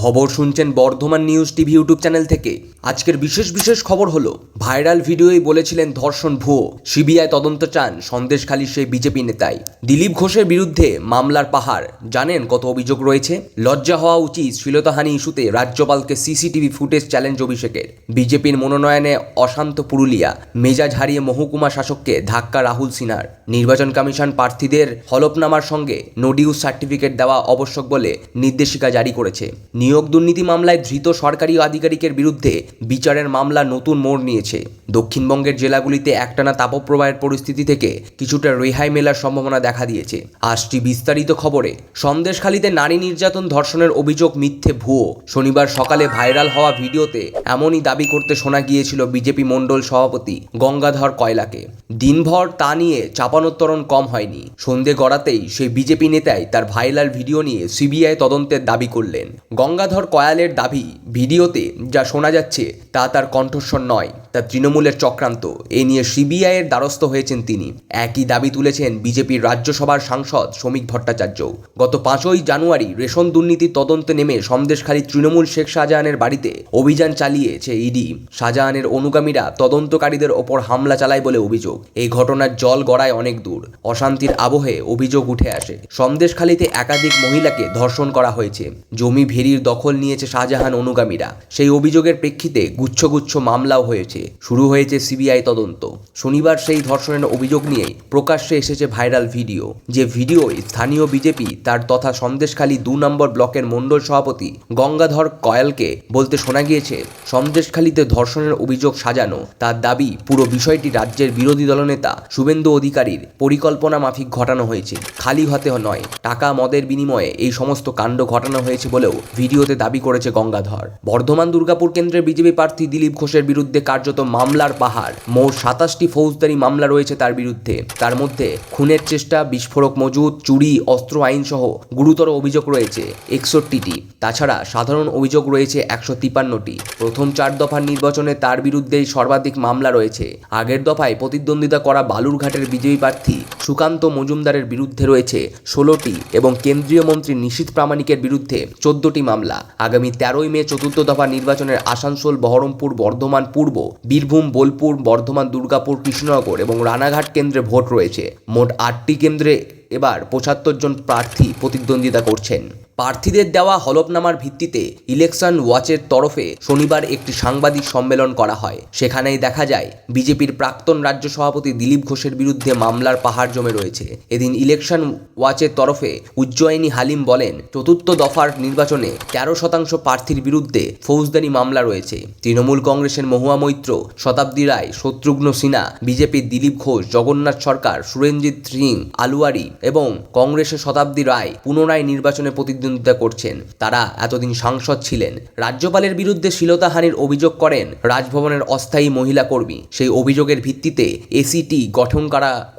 খবর শুনছেন Bardhaman news TV YouTube channel থেকে। আজকের বিশেষ খবর হলো, ভাইরাল ভিডিওই বলেছিলেন ধর্ষণ ভুয়ো, সিবিআই তদন্ত চান সন্দেশখালী সেই বিজেপি নেতাই। দিলীপ ঘোষের বিরুদ্ধে মামলার পাহাড়, জানেন কত অভিযোগ রয়েছে? লজ্জা হওয়া উচিত শ্লীলতাহানি ইস্যুতে রাজ্যপালকে সিসিটিভি ফুটেজ চ্যালেঞ্জ অভিষেকের। বিজেপির মনোনয়নে অশান্ত পুরুলিয়া, মেজাজ হারিয়ে মহকুমা শাসককে ধাক্কা রাহুল সিনহার। নির্বাচন কমিশন প্রার্থীদের হলফনামার সঙ্গে নো ডিউজ সার্টিফিকেট দেওয়া আবশ্যক বলে নির্দেশিকা জারি করেছে। নিয়োগ দুর্নীতি মামলায় ধৃত সরকারি আধিকারিকের বিরুদ্ধে বিচারের মামলা নতুন মোড় নিয়েছে। দক্ষিণবঙ্গের জেলাগুলিতে একটানা তাপপ্রবাহের পরিস্থিতি থেকে কিছুটা রেহাই মেলার সম্ভাবনা দেখা দিয়েছে। আসছি বিস্তারিত খবরে। সন্দেশখালীতে নারী নির্যাতন ধর্ষণের অভিযোগ মিথ্যে ভুয়ো। শনিবার সকালে ভাইরাল হওয়া ভিডিওতে এমনই দাবি করতে শোনা গিয়েছিল বিজেপি মণ্ডল সভাপতি গঙ্গাধর কয়লাকে। দিনভর তা নিয়ে চাপানোত্তরণ কম হয়নি। সন্ধে গড়াতেই সেই বিজেপি নেতাই তার ভাইরাল ভিডিও নিয়ে সিবিআই তদন্তের দাবি করলেন। গঙ্গাধর কয়ালের দাবি, ভিডিওতে যা শোনা যাচ্ছে তা তার কণ্ঠস্বর নয়, তা তৃণমূলের চক্রান্ত। এ নিয়ে সিবিআইয়ের দ্বারস্থ হয়েছেন তিনি। একই দাবি তুলেছেন বিজেপির রাজ্যসভার সাংসদ শ্রমিক ভট্টাচার্য। গত 5ই জানুয়ারি রেশন দুর্নীতির তদন্তে নেমে সন্দেশখালী তৃণমূল শেখ শাহজাহানের বাড়িতে অভিযান চালিয়েছে ইডি। শাহজাহানের অনুগামীরা তদন্তকারীদের ওপর হামলা চালায় বলে অভিযোগ। এই ঘটনার জল গড়ায় অনেক দূর। অশান্তির আবহে অভিযোগ উঠে আসে, সন্দেশখালীতে একাধিক মহিলাকে ধর্ষণ করা হয়েছে। জমি ভেরির দখল নিয়েছে শাহজাহান অনুগামীরা। সেই অভিযোগের প্রেক্ষিতে গুচ্ছ মামলাও হয়েছে। শুরু হয়েছে সিবিআই তদন্ত। শনিবার সেই ধর্ষণের অভিযোগ নিয়েই প্রকাশ্যে এসেছে ভাইরাল ভিডিও। যে ভিডিওয় স্থানীয় বিজেপি তার তথা সন্দেশখালী 2 নম্বর ব্লকের মণ্ডল সভাপতি গঙ্গাধর কয়ালকে বলতে শোনা গিয়েছে, সন্দেশখালীতে ধর্ষণের অভিযোগ সাজানো। তার দাবি, পুরো বিষয়টি রাজ্যের বিরোধী দলনেতা শুভেন্দু অধিকারীর পরিকল্পনা মাফিক ঘটানো হয়েছে। খালি হাতে নয়, টাকা মদের বিনিময়ে এই সমস্ত কাণ্ড ঘটানো হয়েছে বলেও ভিডিওতে দাবি করেছে গঙ্গাধর। বর্ধমান দুর্গাপুর কেন্দ্রের বিজেপি প্রার্থী দিলীপ ঘোষের বিরুদ্ধে কার্যত মামলার পাহাড়। মোট 27টি ফৌজদারি মামলা রয়েছে তার বিরুদ্ধে। তার মধ্যে খুনের চেষ্টা, বিস্ফোরক মজুদ, চুরি, অস্ত্র আইন সহ গুরুতর অভিযোগ রয়েছে 61টি। তাছাড়া সাধারণ অভিযোগ রয়েছে 153টি। প্রথম 4 দফার নির্বাচনে তার বিরুদ্ধেই সর্বাধিক মামলা রয়েছে। আগের দফায় প্রতিদ্বন্দ্বিতা করা বালুরঘাটের বিজেপি প্রার্থী সুকান্ত মজুমদারের বিরুদ্ধে রয়েছে 16টি এবং কেন্দ্রীয় মন্ত্রী নিশীথ প্রামাণিকের বিরুদ্ধে 14টি মামলা। আগামী 13ই মে 4র্থ দফা নির্বাচনের আসানসোল, বহরমপুর, বর্ধমান পূর্ব, বীরভূম, বোলপুর, বর্ধমান, দুর্গাপুর, কৃষ্ণনগর এবং রানাঘাট কেন্দ্রে ভোট রয়েছে। মোট 8টি কেন্দ্রে এবার 75 জন প্রার্থী প্রতিদ্বন্দ্বিতা করছেন। প্রার্থীদের দেওয়া হলফনামার ভিত্তিতে ইলেকশন ওয়াচের তরফে শনিবার একটি সাংবাদিক সম্মেলন করা হয়। সেখানেই দেখা যায় বিজেপির প্রাক্তন রাজ্য সভাপতি দিলীপ ঘোষের বিরুদ্ধে মামলার পাহাড় জমে রয়েছে। এদিন ইলেকশন ওয়াচের তরফে উজ্জয়িনী হালিম বলেন, 4র্থ দফার নির্বাচনে 13% প্রার্থীর বিরুদ্ধে ফৌজদারি মামলা রয়েছে। তৃণমূল কংগ্রেসের মহুয়া মৈত্র, শতাব্দী রায়, শত্রুঘ্ন সিনহা, বিজেপির দিলীপ ঘোষ, জগন্নাথ সরকার, সুরেনজিৎ সিং আলুয়ারি এবং কংগ্রেসের শতাব্দী রায় পুনরায় নির্বাচনে প্রতিদ্বন্দ্বিতা করছেন। তারা এতদিন সাংসদ ছিলেন। রাজ্যপালের বিরুদ্ধে শ্লীলতাহানির অভিযোগ করেন রাজভবনের অস্থায়ী মহিলা কর্মী। সেই অভিযোগের ভিত্তিতে এসিটি গঠন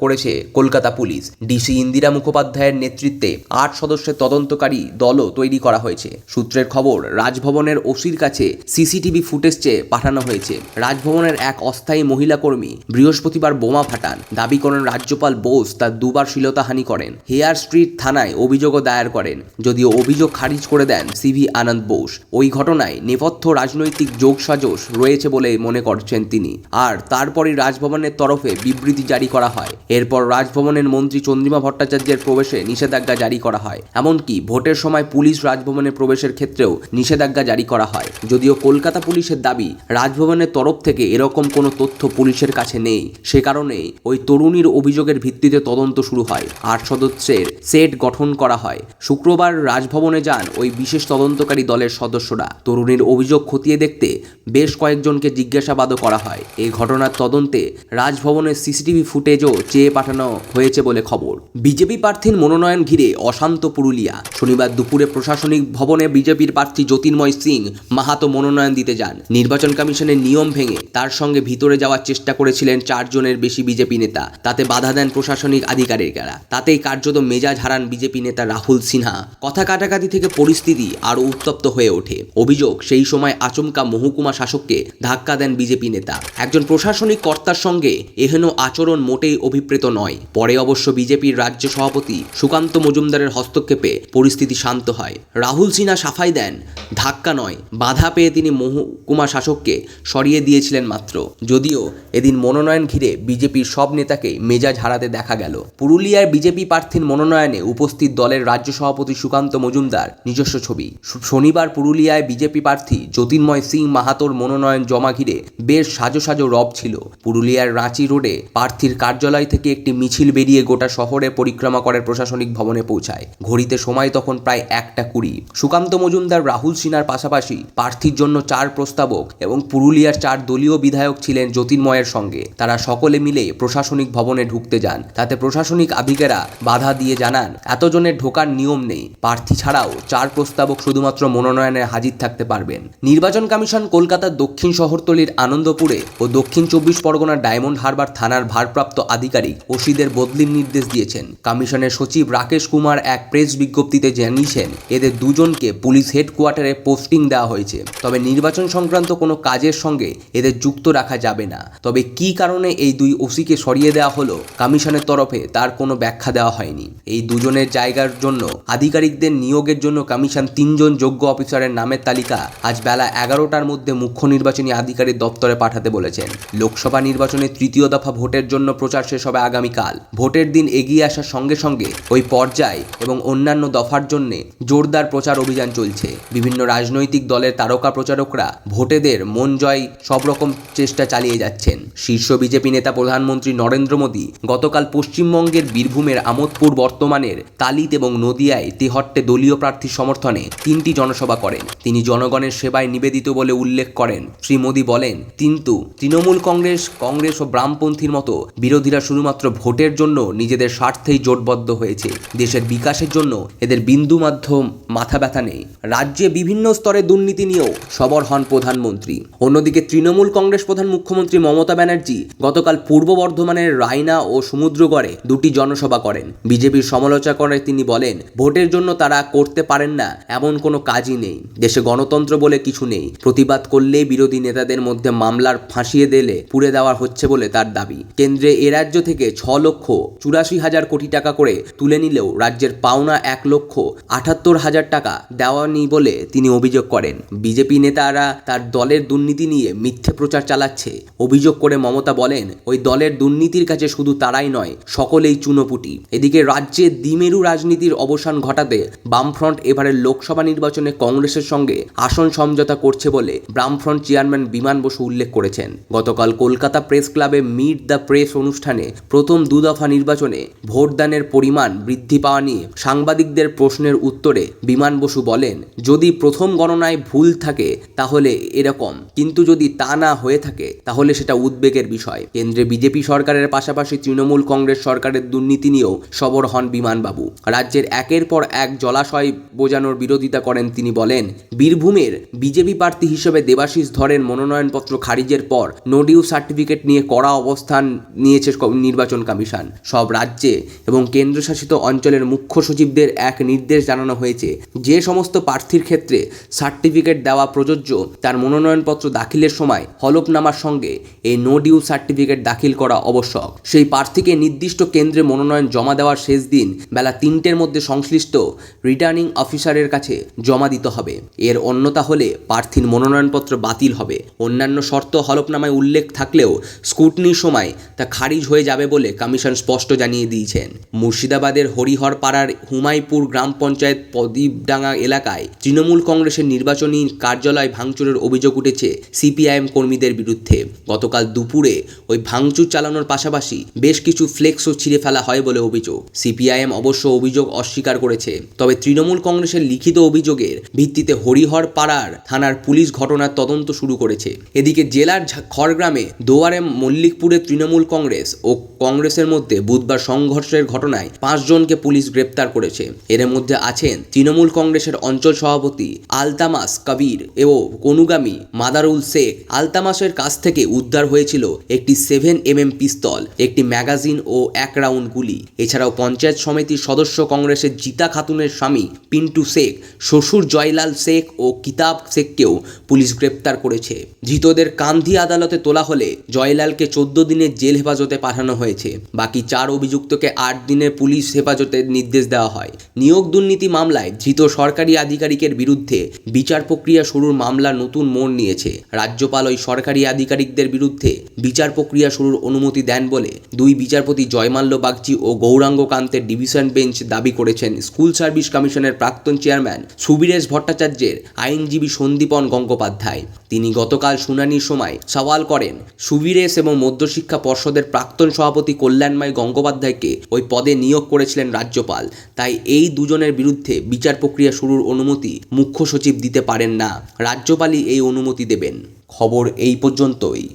করেছে কলকাতা পুলিশ। ডিসি ইন্দিরা মুখোপাধ্যায়ের নেতৃত্বে 8 সদস্যের তদন্তকারী দলও তৈরি করা হয়েছে। সূত্রের খবর, রাজভবনের ওসির কাছে সিসিটিভি ফুটেজ চেয়ে পাঠানো হয়েছে। রাজভবনের এক অস্থায়ী মহিলা কর্মী বৃহস্পতিবার বোমা ফাটান। দাবি করেন রাজ্যপাল বোস তার 2বার শ্লীলতাহানি করেন। হেয়ার স্ট্রিট থানায় অভিযোগও দায়ের করেন, যদিও অভিযোগ খারিজ করে দেন সিভি আনন্দ বোস। ওই ঘটনায় নেপথ্য রাজনৈতিক যোগসাজশ রয়েছে বলে মনে করছেন তিনি। আর তারপরই রাজভবনের তরফে বিবৃতি জারি করা হয়। এরপর রাজভবনের মন্ত্রী চন্দ্রিমা ভট্টাচার্যের প্রবেশে নিষেধাজ্ঞা জারি করা হয়। এমনকি ভোটের সময় পুলিশ রাজভবনে প্রবেশের ক্ষেত্রেও নিষেধাজ্ঞা জারি করা হয়। যদিও কলকাতা পুলিশের দাবি, রাজভবনের তরফ থেকে এরকম কোনো তথ্য পুলিশের কাছে নেই। সে কারণে ওই তরুণীর অভিযোগের ভিত্তিতে তদন্ত শুরু হয়। 8 সদস্যের সেট গঠন করা হয়। শুক্রবার রাজভবনে যান ওই বিশেষ তদন্তকারী দলের সদস্যরা। তরুণীর অভিযোগ খতিয়ে দেখতে বেশ কয়েকজনকে জিজ্ঞাসাবাদও করা হয়। এই ঘটনার তদন্তে রাজভবনের সিসিটিভি ফুটেজও চেয়ে পাঠানো হয়েছে বলে খবর। বিজেপি প্রার্থীর মনোনয়ন ঘিরে অশান্ত পুরুলিয়া। শনিবার দুপুরে প্রশাসনিক ভবনে বিজেপির প্রার্থী জ্যোতির্ময় সিং মাহাতো মনোনয়ন দিতে যান। নির্বাচন কমিশনের নিয়ম ভেঙে তার সঙ্গে ভিতরে যাওয়ার চেষ্টা করেছিলেন 4 জনের বেশি বিজেপি নেতা। তাতে বাধা দেন প্রশাসনিক আধিকারিকেরা। তাতেই কার্যত মেজাজ হারান বিজেপি নেতা রাহুল সিনহা। কথা কাটাকাটি থেকে পরিস্থিতি আরও উত্তপ্ত হয়ে ওঠে। অভিযোগ, সেই সময় আচমকা মহকুমা শাসককে ধাক্কা দেন বিজেপি নেতা। একজন প্রশাসনিক কর্তার সঙ্গে এহেন আচরণ মোটেই অভিপ্রেত নয়। পরে অবশ্য বিজেপির রাজ্য সভাপতি সুকান্ত মজুমদারের হস্তক্ষেপে পরিস্থিতি শান্ত হয়। রাহুল সিনহা সাফাই দেন, ধাক্কা নয়, বাধা পেয়ে তিনি মহকুমা শাসককে সরিয়ে দিয়েছিলেন মাত্র। যদিও এদিন মনোনয়ন ঘিরে বিজেপির সব নেতাকে মেজাজ হারাতে দেখা গেল। পুরুলিয়ায় বিজেপি প্রার্থীর মনোনয়নে উপস্থিত দলের রাজ্য সভাপতি সুকান্ত মজুমদার নিজস্ব ছবি। শনিবার পুরুলিয়ায় বিজেপি প্রার্থী জ্যোতির্ময় সিং মাহাতোর মনোনয়ন জমা ঘিরে বেশ সাজো সাজো রব ছিল। পুরুলিয়ার রাঁচি রোডে প্রার্থীর কার্যালয় থেকে একটি মিছিল বেরিয়ে গোটা শহরে পরিক্রমা করে প্রশাসনিক ভবনে পৌঁছায়। ঘড়িতে সময় তখন প্রায় 1:20। সুকান্ত মজুমদার রাহুল সিনহার পাশাপাশি প্রার্থীর জন্য 4 প্রস্তাবক এবং পুরুলিয়ার 4 দলীয় বিধায়ক ছিলেন জ্যোতির্ময়ের সঙ্গে। তারা সকলে মিলে প্রশাসনিক ভবনে ঢুকতে যান। তাতে প্রশাসনিক আধিকারিকেরা বাধা দিয়ে জানান, এতজনের ঢোকার নিয়ম নেই। প্রার্থী ছাড়াও 4 প্রস্তাবক শুধুমাত্র মনোনয়নে হাজির থাকতে পারবেন। নির্বাচন কমিশন কলকাতার দক্ষিণ শহরতলির আনন্দপুরে ও দক্ষিণ 24 পরগনার ডায়মন্ড হারবার থানার ভারপ্রাপ্ত আধিকারিক ওসিদের বদলির নির্দেশ দিয়েছেন। কমিশনের সচিব রাকেশ কুমার এক প্রেস বিজ্ঞপ্তিতে জানিয়েছেন, এদের দুজনকে পুলিশ হেডকোয়ার্টারে পোস্টিং দেওয়া হয়েছে। তবে নির্বাচন সংক্রান্ত কোনো কাজের সঙ্গে এদের যুক্ত রাখা যাবে না। তবে কী কারণে এই 2 ওসিকে সরিয়ে দেওয়া হলো, কমিশনের তরফে তার কোনো ব্যাখ্যা দেওয়া হয়নি। এই দুজনের জায়গার জন্য আধিকারিকদের নিয়োগের জন্য কমিশন 3 জন যোগ্য অফিসারের নামের তালিকা আজ বেলা 11টার মধ্যে মুখ্য নির্বাচনী আধিকারিক দপ্তরে পাঠাতে বলেছেন। লোকসভা নির্বাচনের 3য় দফা ভোটের জন্য প্রচার শেষ হবে আগামীকাল। ভোটের দিন এগিয়ে আসার সঙ্গে সঙ্গে ওই পর্যায় এবং অন্যান্য দফার জন্য জোরদার প্রচার অভিযান চলছে। বিভিন্ন রাজনৈতিক দলের তারকা প্রচারকরা ভোটেদের মন জয় সব রকম চেষ্টা চালিয়ে যাচ্ছেন। শীর্ষ বিজেপি নেতা প্রধানমন্ত্রী নরেন্দ্র মোদী গতকাল পশ্চিমবঙ্গের বীরভূমের আমোদপুর, বর্তমানের তালিত এবং নদিয়ায় তেহট্টে দলীয় প্রার্থীর সমর্থনে 3টি জনসভা করেন। তিনি জনগণের সেবায় নিবেদিত বলে উল্লেখ করেন। শ্রী মোদী বলেন, কিন্তু তৃণমূল কংগ্রেস ও বামপন্থীর মতো বিরোধীরা শুধুমাত্র ভোটের জন্য নিজেদের স্বার্থেই জোটবদ্ধ হয়েছে। দেশের বিকাশের জন্য এদের বিন্দু মাধ্যম মাথা ব্যথা নেই। রাজ্যে বিভিন্ন স্তরে দুর্নীতি নিয়েও সবর হন প্রধানমন্ত্রী। অন্যদিকে তৃণমূল কংগ্রেস প্রধান মুখ্যমন্ত্রী মমতা ব্যানার্জি গতকাল পূর্ব বর্ধমানের রায়না ও সমুদ্রগড়ে 2টি জনসভা করেন। বিজেপির সমালোচনা করে তিনি বলেন, ভোটের জন্য তারা করতে পারেন না এমন কোনো কাজই নেই। দেশে গণতন্ত্র বলে কিছু নেই। প্রতিবাদ করলেই বিরোধী নেতাদের মধ্যে মামলার ফাঁসিয়ে দিলে পুড়ে দেওয়া হচ্ছে বলে তার দাবি। কেন্দ্রে এ রাজ্য থেকে 6,84,000 কোটি টাকা করে তুলে নিলেও রাজ্যের পাওনা 1,78,000 টাকা দেওয়ানি বলে তিনি অভিযোগ করেন। বিজেপি নেতারা তার দলের দুর্নীতি নিয়ে মিথ্যে প্রচার চালাচ্ছে। অভিযোগ করে মমতা বলেন, ওই দলের দুর্নীতির কাছে শুধু তারাই নয়, সকলেই চুনোপুটি। এদিকে রাজ্যে দ্বিমেরু রাজনীতির অবসান ঘটাতে বামফ্রন্ট এবারের লোকসভা নির্বাচনে কংগ্রেসের সঙ্গে আসন সমঝোতা করছে বলে বামফ্রন্ট চেয়ারম্যান বিমান বসু উল্লেখ করেছেন। গতকাল কলকাতা প্রেস ক্লাবে মিট দ্য প্রেস অনুষ্ঠানে প্রথম 2 দফা নির্বাচনে ভোটদানের পরিমাণ বৃদ্ধি পাওয়া নিয়ে সাংবাদিকদের প্রশ্নের উত্তরে বিমান বসু বলেন, যদি প্রথম গণনায় ভুল থাকে তাহলে এরকম, কিন্তু যদি তা না হয়ে থাকে তাহলে সেটা উদ্বেগের বিষয়। কেন্দ্রে বিজেপি সরকারের পাশাপাশি তৃণমূল কংগ্রেস সরকারের দুর্নীতি নিয়েও সবর হন বিমানবাবু। রাজ্যের একের পর এক জলাশয় বোঝানোর বিরোধিতা করেন তিনি। বলেন, বীরভূমের বিজেপি প্রার্থী হিসেবে দেবাশিস ধরের মনোনয়নপত্র খারিজের পর নো ডিউ সার্টিফিকেট নিয়ে কড়া অবস্থান নিয়েছে নির্বাচন কমিশন। সব রাজ্যে এবং কেন্দ্রশাসিত অঞ্চলের মুখ্য সচিবদের এক নির্দেশ জানানো হয়েছে, যে সমস্ত প্রার্থীর ক্ষেত্রে সার্টিফিকেট দেওয়া প্রযোজ্য তার মনোনয়নপত্র দাখিলের সময় হলফনামার সঙ্গে এই নো ডিউ সার্টিফিকেট দাখিল করা আবশ্যক। সেই প্রার্থীকে নির্দিষ্ট কেন্দ্রে মনোনয়ন জমা দেওয়ার শেষ দিন বেলা 3টের মধ্যে সংশ্লিষ্ট রিটার্নিং অফিসারের কাছে জমা দিতে হবে। এর অন্যথা হলে প্রার্থীর মনোনয়নপত্র বাতিল হবে। অন্যান্য শর্ত হলফনামায় উল্লেখ থাকলেও স্ক্রুটিনির সময় তা খারিজ হয়ে যাবে বলে কমিশন স্পষ্ট জানিয়ে দিয়েছেন। মুর্শিদাবাদের হরিহরপাড়ার হুমায়পুর গ্রাম পঞ্চায়েত প্রদীপডাঙ্গা এলাকায় তৃণমূল কংগ্রেসের নির্বাচনী কার্যালয় ভাঙচুরের অভিযোগ উঠেছে সিপিআইএম কর্মীদের বিরুদ্ধে। গতকাল দুপুরে ওই ভাঙচুর চালানোর পাশাপাশি বেশ কিছু ফ্লেক্সও ছিঁড়ে ফেলা হয় বলে অভিযোগ। সিপিআইএম অবশ্য অভিযোগ অস্বীকার করেছে। তবে তৃণমূল কংগ্রেসের লিখিত অভিযোগের ভিত্তিতে হরিহরপাড়ার থানার পুলিশ ঘটনার তদন্ত শুরু করেছে। এদিকে জেলার খড়গ্রামে দোয়ারে মল্লিকপুরে তৃণমূল কংগ্রেস ও কংগ্রেসের মধ্যে বুধবার সংঘর্ষের ঘটনায় 5 জনকে পুলিশ গ্রেপ্তার করেছে। এর মধ্যে আছেন তৃণমূল কংগ্রেসের অঞ্চল সভাপতি আলতামাস কবির এবং অনুগামী মাদারুল শেখ। আলতামাসের কাছ থেকে উদ্ধার হয়েছিল একটি 7mm পিস্তল, একটি ম্যাগাজিন ও 1 রাউন্ড গুলি। এছাড়াও পঞ্চায়েত সমিতির সদস্য কংগ্রেসের জিতা খাতুনের স্বামী পিন্টু শেখ, শ্বশুর জয়লাল শেখ ও কিতাব শেখকেও পুলিশ গ্রেপ্তার করেছে। ধৃতদের কান্দি আদালতে তোলা হলে জয়লালকে 14 দিনের জেল হেফাজতে পাঠানো হয়েছে। বাকি 4 অভিযুক্তকে 8 দিনের পুলিশ হেফাজতের নির্দেশ দেওয়া হয়। নিয়োগ দুর্নীতি মামলায় ধৃত সরকারি আধিকারিকের বিরুদ্ধে বিচার প্রক্রিয়া শুরুর মামলা নতুন মোড় নিয়েছে। রাজ্যপাল ওই সরকারি আধিকারিকদের বিরুদ্ধে বিচার প্রক্রিয়া শুরুর অনুমতি দেন বলে 2 বিচারপতি জয়মাল্য বাগচি ও গৌরাঙ্গ কান্তের ডিভিশন বেঞ্চ দাবি করেছেন। স্কুল সার্ভিস কমিশনের প্রাক্তন চেয়ারম্যান সুবীরেশ ভট্টাচার্যের আইনজীবী সন্দীপন গঙ্গোপাধ্যায়। তিনি গতকাল শুনানির সময় সওয়াল করেন সুবীরেশ এবং মধ্যশিক্ষা পর্ষদের প্রাক্তন সভাপতি কল্যাণময় গঙ্গোপাধ্যায়কে ওই পদে নিয়োগ করেছিলেন রাজ্যপাল, তাই এই দুজনের বিরুদ্ধে বিচার প্রক্রিয়া শুরুর অনুমতি মুখ্য সচিব দিতে পারেন না, রাজ্যপালই এই অনুমতি দেবেন। খবর এই পর্যন্তই।